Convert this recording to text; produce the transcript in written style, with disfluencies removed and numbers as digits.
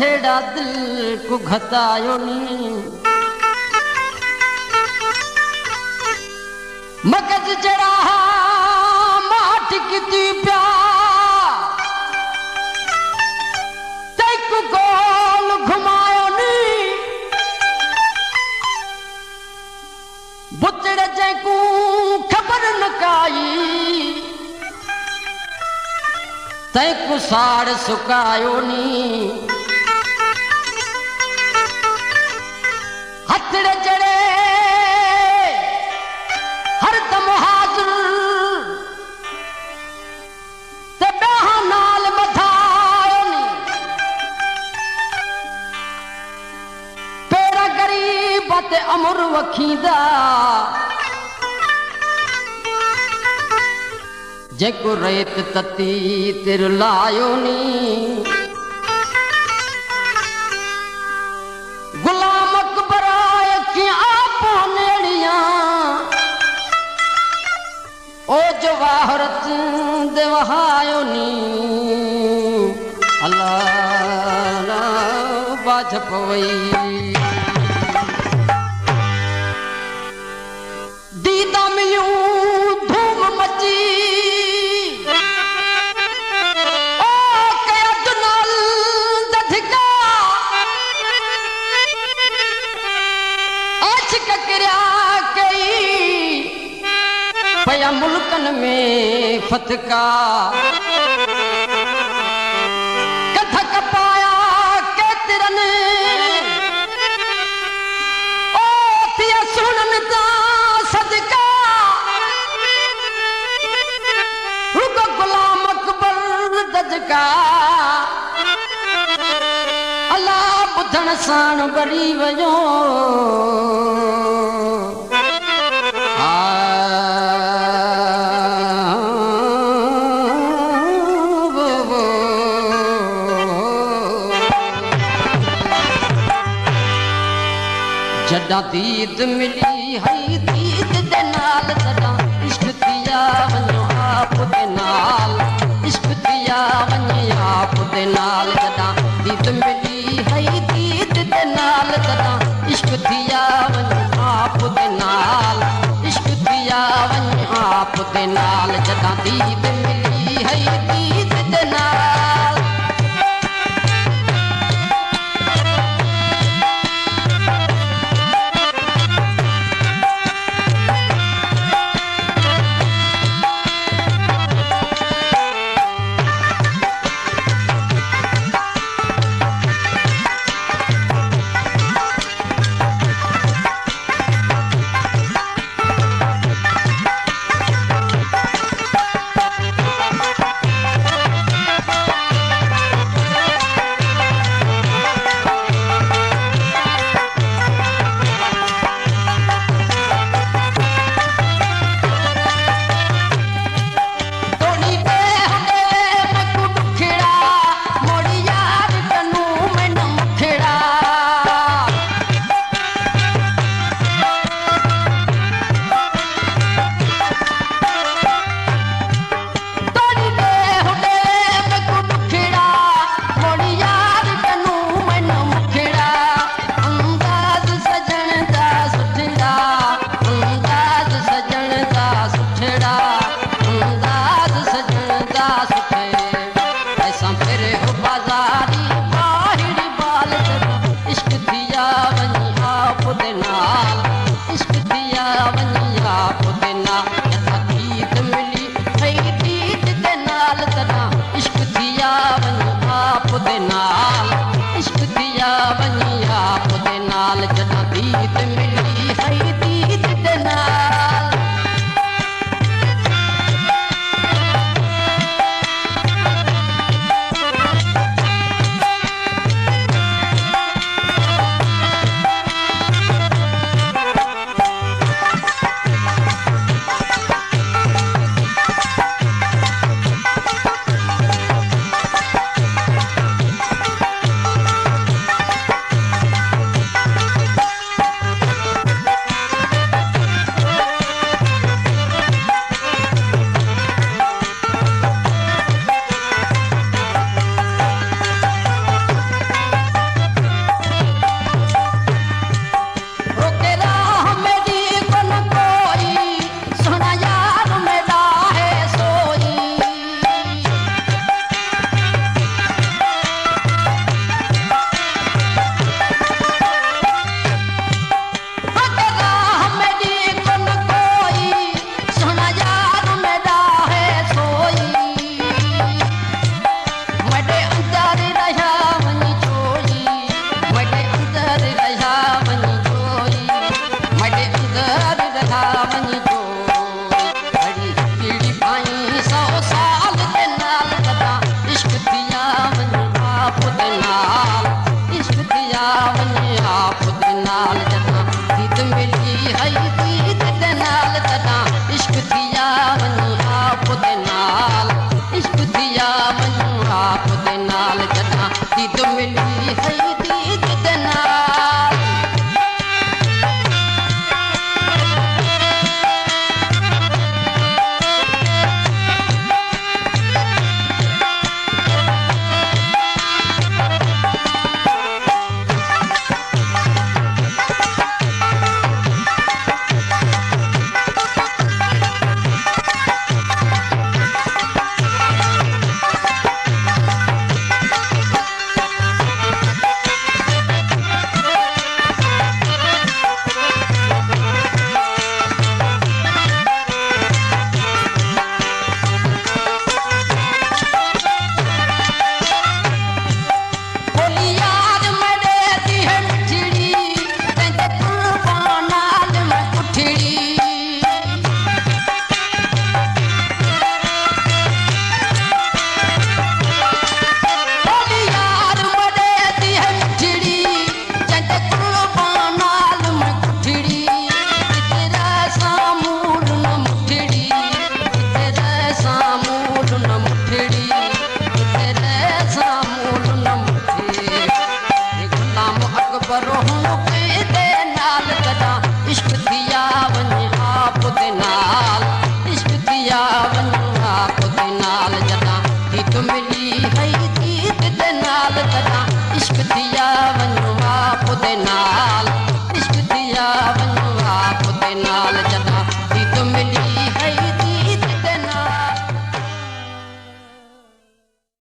छेड़ा दिल को घतायो नी मगज जड़ा माट की प्या तैकु गोल घुमायो नी बुतड़ जैकू खबर न काई तैकु साड़ सुकायो नी हथड़े जड़े हर दम हाज़िर ते ॿिया नाल मधायो नी पेरा गरीब ते अमुर वखींदा जेको रेत तती तिर लायो नी गुलाम अकबर ओ जवाहरत देवहायो नी अल्लाह बाझ पवई दीदा मिलियूं धूम मची ओ कया दुनाल दधिका आशिक किरिया कई पया मुल्कन में फतका कथक पाया केतिरन ओ थिया सुनन ता सदका रुगो गुलाम अकबर दजका अल्लाह बुधन साण बरी वयो जदा दीद मिली है दीद दे नाल जदा इश्क दिया वनो आप दे नाल इश्क दिया वने आप दे नाल जदा दीद मिली है दीद दे नाल जदा इश्क दिया वनो आप दे नाल इश्क दिया वने आप दे नाल जदा दीद मिली है दीद दे नाल इश्क दिया वनी आप दे नाल जदा दीद मिली है नाल जदा दीद मिली है